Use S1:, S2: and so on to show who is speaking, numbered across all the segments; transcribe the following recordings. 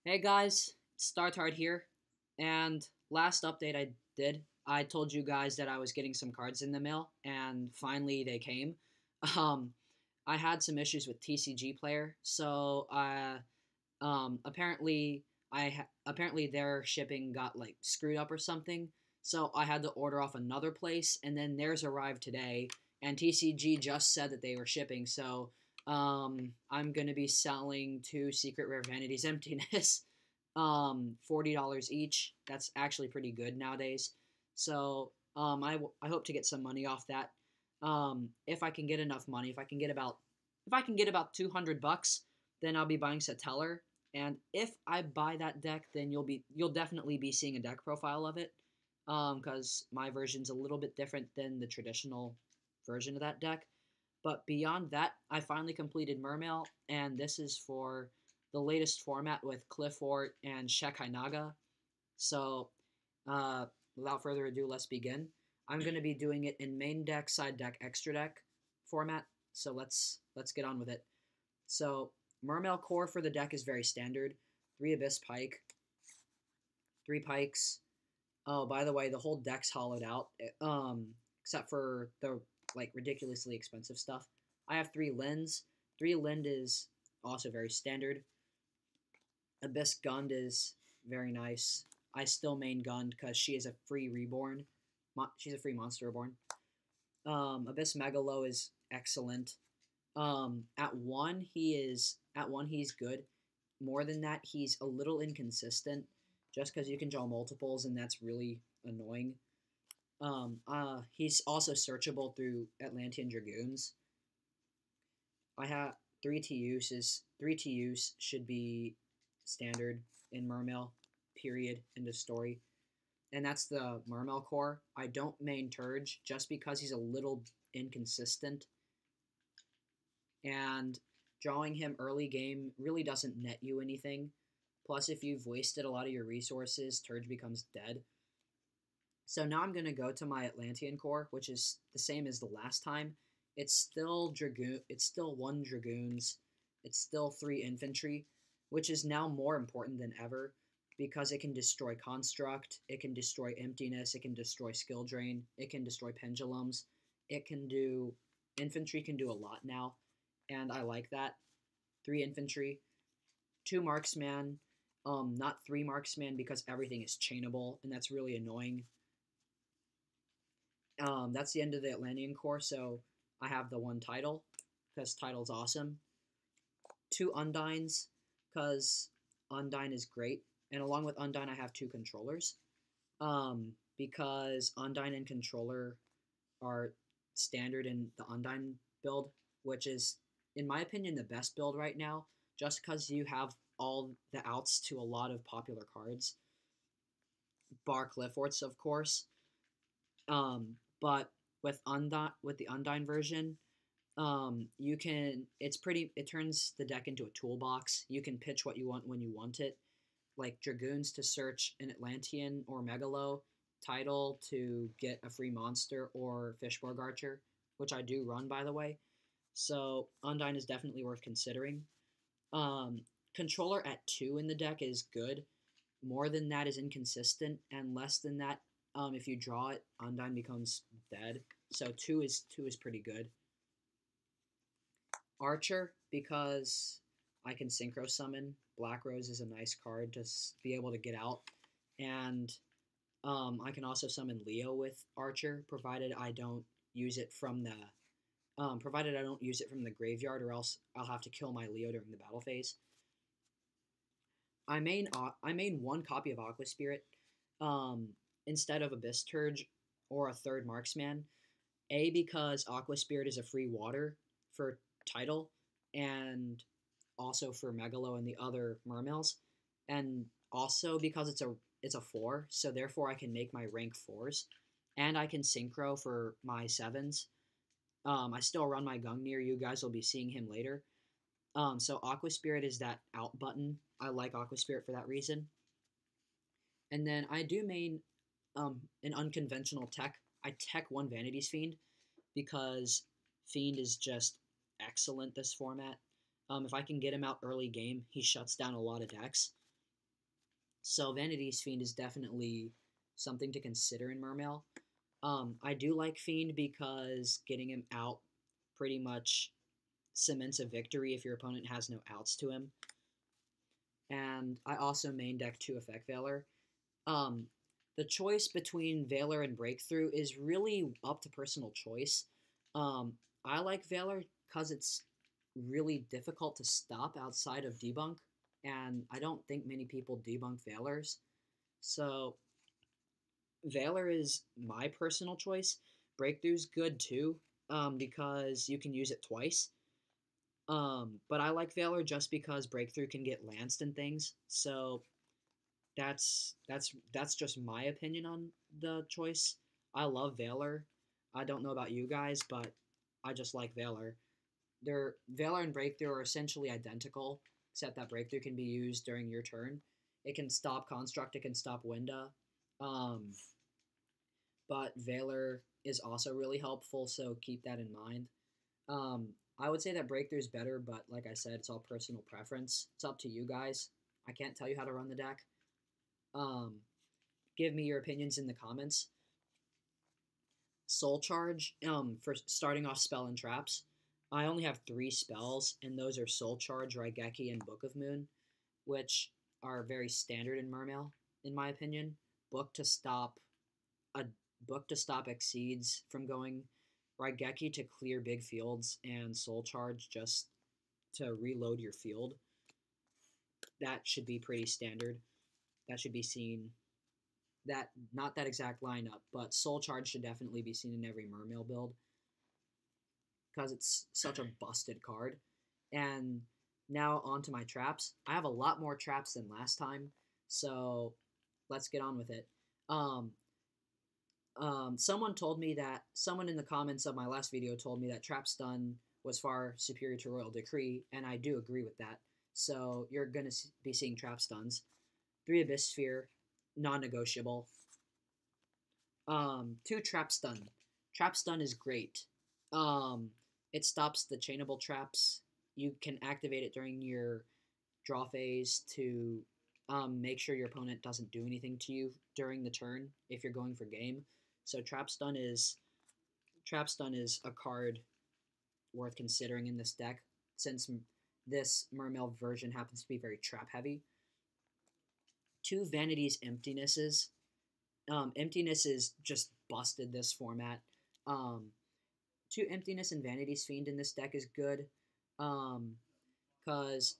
S1: Hey guys, StarTard here. And last update I told you guys that I was getting some cards in the mail, and finally they came. Um, I had some issues with TCG Player, so apparently apparently their shipping got like screwed up or something. So I had to order off another place, and then theirs arrived today, and TCG just said that they were shipping. So I'm gonna be selling two Secret Rare Vanities Emptiness, $40 each. That's actually pretty good nowadays. So I hope to get some money off that. If I can get enough money, if I can get about 200 bucks, then I'll be buying Satellar. And if I buy that deck, then you'll definitely be seeing a deck profile of it. Because my version's a little bit different than the traditional version of that deck. But beyond that, I finally completed Mermail, and this is for the latest format with Clifford and Shekai Naga. So, uh, without further ado, let's begin. I'm going to be doing it in main deck, side deck, extra deck format. So let's get on with it. So Mermail core for the deck is very standard: 3 Abyss Pike, 3 Pikes. Oh, by the way, the whole deck's hollowed out, except for the like ridiculously expensive stuff. I have 3 Linds. 3 Lind is also very standard. Abyss Gund is very nice. I still main Gund because she is a free reborn. She's a free monster reborn. Abyss Megalo is excellent. At one he's good. More than that, he's a little inconsistent, just because you can draw multiples, and that's really annoying. He's also searchable through Atlantean Dragoons. I have 3 TUs should be standard in Mermail. Period. End of story. And that's the Mermail core. I don't main Turge just because he's a little inconsistent, and drawing him early game really doesn't net you anything. Plus, if you've wasted a lot of your resources, Turge becomes dead. So now I'm going to go to my Atlantean core, which is the same as the last time. It's still Dragoon. It's still 1 Dragoons. It's still 3 Infantry, which is now more important than ever because it can destroy Construct, it can destroy Emptiness, it can destroy Skill Drain, it can destroy Pendulums. It can do Infantry can do a lot now, and I like that. 3 Infantry, 2 Marksman, not 3 Marksman because everything is chainable, and that's really annoying. That's the end of the Atlantean core, so I have the 1 Title, because Title's awesome. 2 Undines, because Undine is great, and along with Undine, I have 2 Controllers, because Undine and Controller are standard in the Undine build, which is, in my opinion, the best build right now, just because you have all the outs to a lot of popular cards, bar Clifforts, of course. But with the Undine version, you can it turns the deck into a toolbox. You can pitch what you want when you want it, like Dragoons to search an Atlantean or Megalo, Title to get a free monster, or Fishborg Archer, which I do run, by the way. So Undine is definitely worth considering. Um, Controller at 2 in the deck is good. More than that is inconsistent, and less than that, if you draw it, Undine becomes dead. So 2 is pretty good. Archer, because I can synchro summon. Black Rose is a nice card to be able to get out, and I can also summon Leo with Archer, provided I don't use it from the graveyard, or else I'll have to kill my Leo during the battle phase. I main 1 copy of Aqua Spirit, instead of Abyss Turge or a 3rd Marksman. Because Aqua Spirit is a free water for Title, and also for Megalo and the other Mermails, and also because it's a 4, so therefore I can make my rank 4s, and I can synchro for my 7s. I still run my Gungnir. You guys will be seeing him later. So Aqua Spirit is that out button. I like Aqua Spirit for that reason. And then I do main an unconventional tech. I tech 1 Vanities Fiend because Fiend is just excellent this format. If I can get him out early game, he shuts down a lot of decks. So Vanity's Fiend is definitely something to consider in Mermail. I do like Fiend because getting him out pretty much cements a victory if your opponent has no outs to him. And I also main deck 2 Effect Veiler. Um, the choice between Veiler and Breakthrough is really up to personal choice. I like Veiler because it's really difficult to stop outside of debunk, and I don't think many people debunk Veilers. So Veiler is my personal choice. Breakthrough's good too, because you can use it twice. But I like Veiler just because Breakthrough can get lanced and things. So that's just my opinion on the choice. I love Veiler. I don't know about you guys, but I just like Veiler. Veiler and Breakthrough are essentially identical, except that Breakthrough can be used during your turn. It can stop Construct. It can stop Winda. Um, but Veiler is also really helpful, so keep that in mind. Um, I would say that Breakthrough is better, but like I said, it's all personal preference. It's up to you guys. I can't tell you how to run the deck. Um, give me your opinions in the comments. Soul Charge, for starting off spell and traps. I only have 3 spells, and those are Soul Charge, Raigeki, and Book of Moon, which are very standard in Mermail, in my opinion. Book to stop a Book to stop Exceeds from going, Raigeki to clear big fields, and Soul Charge just to reload your field. That should be pretty standard. That should be seen. That not that exact lineup, but Soul Charge should definitely be seen in every Mermail build because it's such a busted card. And now on to my traps. I have a lot more traps than last time, so let's get on with it. Someone in the comments of my last video told me that Trap Stun was far superior to Royal Decree, and I do agree with that. So you're going to be seeing Trap Stuns. 3 Abyss Sphere, non-negotiable. 2 Trap Stun. Trap Stun is great. It stops the chainable traps. You can activate it during your draw phase to make sure your opponent doesn't do anything to you during the turn if you're going for game. So Trap Stun is a card worth considering in this deck, since this Mermail version happens to be very trap heavy. 2 Vanity's Emptinesses. Emptinesses just busted this format. 2 Emptiness and Vanity's Fiend in this deck is good, because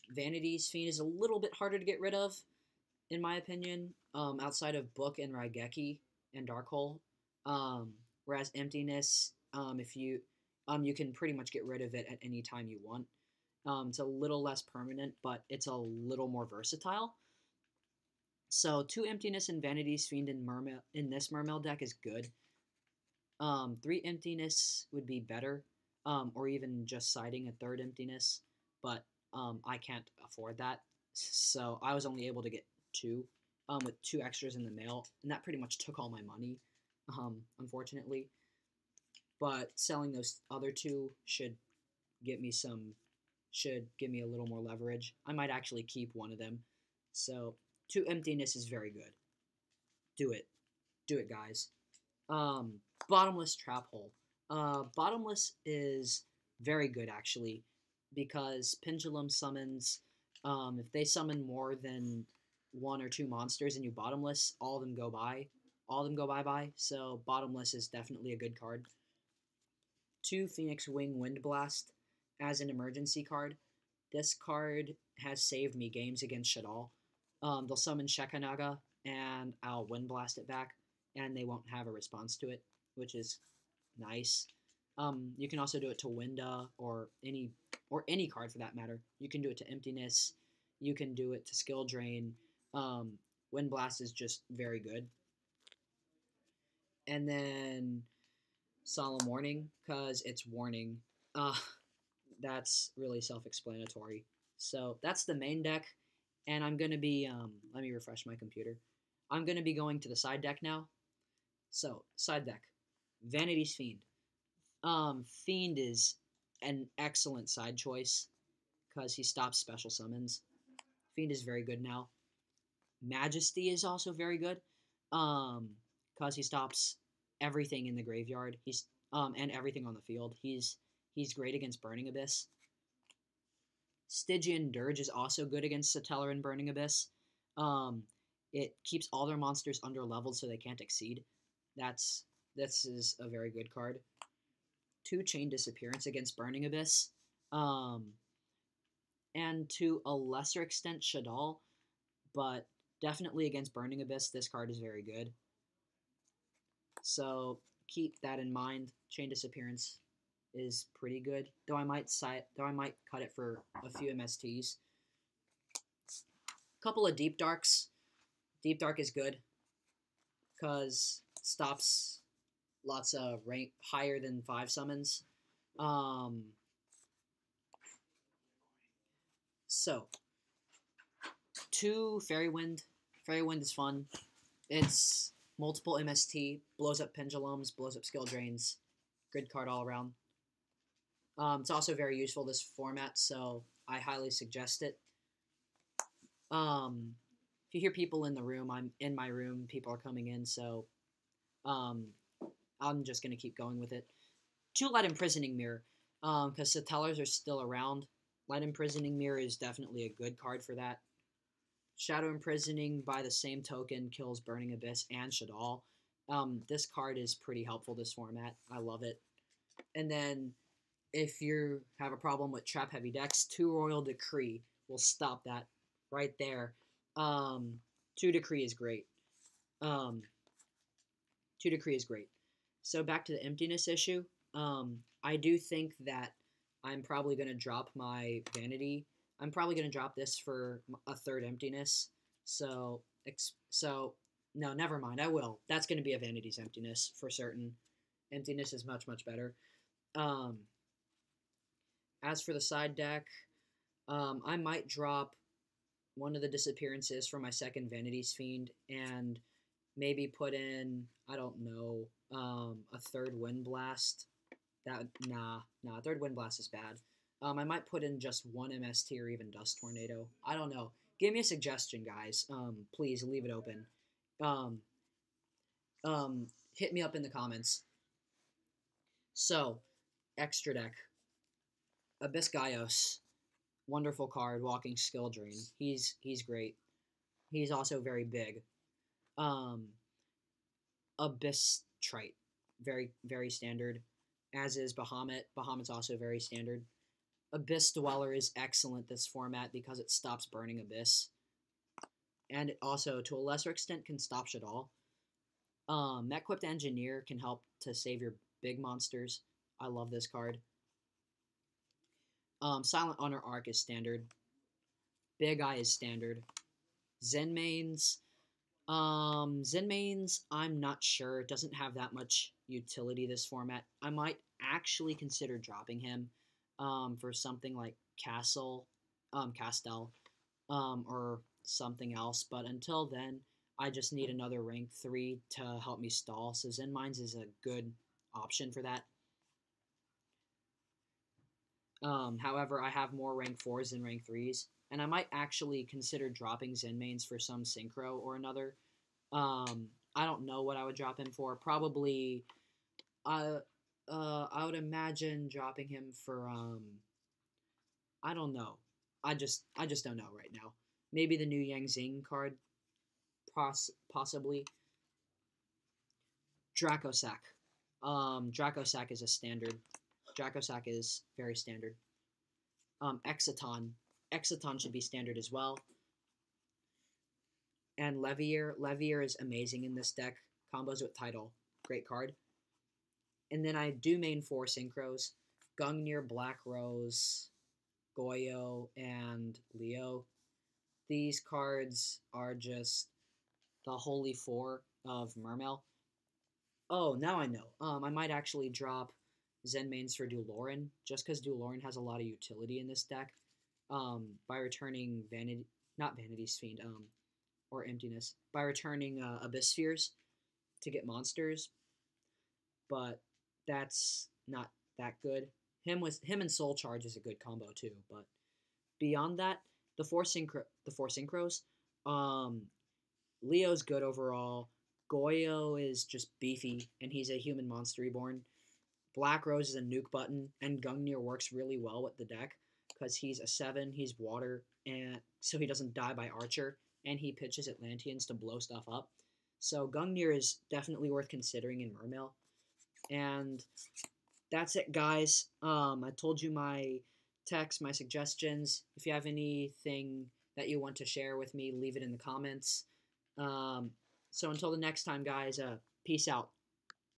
S1: Vanity's Fiend is a little bit harder to get rid of, in my opinion, outside of Book and Raigeki and Darkhole. Whereas Emptiness, if you can pretty much get rid of it at any time you want. It's a little less permanent, but it's a little more versatile. So 2 Emptiness and Vanity's Fiend in this Mermail deck is good. 3 Emptiness would be better, or even just siding a 3rd Emptiness, but I can't afford that, so I was only able to get 2, with 2 extras in the mail, and that pretty much took all my money, unfortunately. But selling those other 2 should give me a little more leverage. I might actually keep one of them. So 2 Emptiness is very good. Do it, guys. Bottomless Trap Hole. Bottomless is very good, actually, because Pendulum summons, if they summon more than 1 or 2 monsters and you Bottomless, all of them go bye. Bye-bye, so Bottomless is definitely a good card. 2 Phoenix Wing Wind Blast as an emergency card. This card has saved me games against Shaddoll. They'll summon Shekanaga, and I'll Wind Blast it back, and they won't have a response to it, which is nice. You can also do it to Winda or any card for that matter. You can do it to Emptiness. You can do it to Skill Drain. Wind Blast is just very good. And then Solemn Warning, because it's warning. That's really self-explanatory. So that's the main deck, and I'm going to be, let me refresh my computer. I'm going to be going to the side deck now. So, side deck. Vanity's Fiend. Fiend is an excellent side choice because he stops special summons. Fiend is very good now. Majesty is also very good, because he stops everything in the graveyard. And everything on the field. He's great against Burning Abyss. Stygian Dirge is also good against Satellar and Burning Abyss. Um, it keeps all their monsters under leveled so they can't exceed. This is a very good card. 2 Chain Disappearance against Burning Abyss. And to a lesser extent Shaddoll, but definitely against Burning Abyss, this card is very good. So keep that in mind. Chain Disappearance is pretty good, though I might cut it for a few MSTs. Couple of Deep Darks. Deep Dark is good because stops lots of rank higher than 5 summons. So 2 Fairy Wind. Fairy Wind is fun. It's multiple MST, blows up pendulums, blows up skill drains. Good card all around. It's also very useful this format, so I highly suggest it. If you hear people in the room, I'm in my room. People are coming in, so I'm just gonna keep going with it. 2 Light Imprisoning Mirror, because Satellars are still around. Light Imprisoning Mirror is definitely a good card for that. Shadow Imprisoning, by the same token, kills Burning Abyss and Shaddoll. This card is pretty helpful this format. I love it. And then, if you have a problem with trap heavy decks, 2 Royal Decree will stop that right there. 2 Decree is great. 2 Decree is great. So back to the emptiness issue. I do think that I'm probably going to drop my Vanity. I'm probably going to drop this for a 3rd Emptiness. So no, never mind. I will. That's going to be a Vanity's Emptiness for certain. Emptiness is much, much better. As for the side deck, I might drop one of the disappearances for my 2nd Vanity's Fiend and maybe put in, I don't know, a 3rd Wind Blast. Nah, 3rd Wind Blast is bad. I might put in just 1 MST or even Dust Tornado. I don't know. Give me a suggestion, guys. Please leave it open. Hit me up in the comments. So, extra deck. Abyss Gaios. Wonderful card, walking skill drain. He's great. He's also very big. Abyss Trite. Very, very standard. As is Bahamut. Bahamut's also very standard. Abyss Dweller is excellent this format because it stops Burning Abyss. And it also, to a lesser extent, can stop Shaddoll. Met-Equipped Engineer can help to save your big monsters. I love this card. Silent Honor Arc is standard. Big Eye is standard. Zenmains. Zenmains, I'm not sure. It doesn't have that much utility this format. I might actually consider dropping him for something like Castell, or something else. But until then, I just need another rank 3 to help me stall. So Zenmains is a good option for that. However, I have more rank 4s than rank 3s, and I might actually consider dropping Zenmains for some synchro or another. I don't know what I would drop him for. Probably, I would imagine dropping him for, I don't know. I just don't know right now. Maybe the new Yang Zing card, possibly. Dracosac. Dracosac is a standard. Dracosac is very standard. Exciton. Exciton should be standard as well. And Levier. Levier is amazing in this deck. Combos with Tidal. Great card. And then I do main 4 synchros. Gungnir, Black Rose, Goyo, and Leo. These cards are just the holy 4 of Mermail. Oh, now I know. I might actually drop Zenmains for Duloran, just because Duloran has a lot of utility in this deck. By returning Vanity's Fiend, or Emptiness, by returning Abyss Spheres to get monsters. But that's not that good. Him and Soul Charge is a good combo too. But beyond that, the four synchros, Leo's good overall. Goyo is just beefy, and he's a human monster reborn. Black Rose is a nuke button, and Gungnir works really well with the deck because he's a 7, he's water, and so he doesn't die by Archer, and he pitches Atlanteans to blow stuff up. So Gungnir is definitely worth considering in Mermail. And that's it, guys. I told you my text, my suggestions. If you have anything that you want to share with me, leave it in the comments. So until the next time, guys, peace out.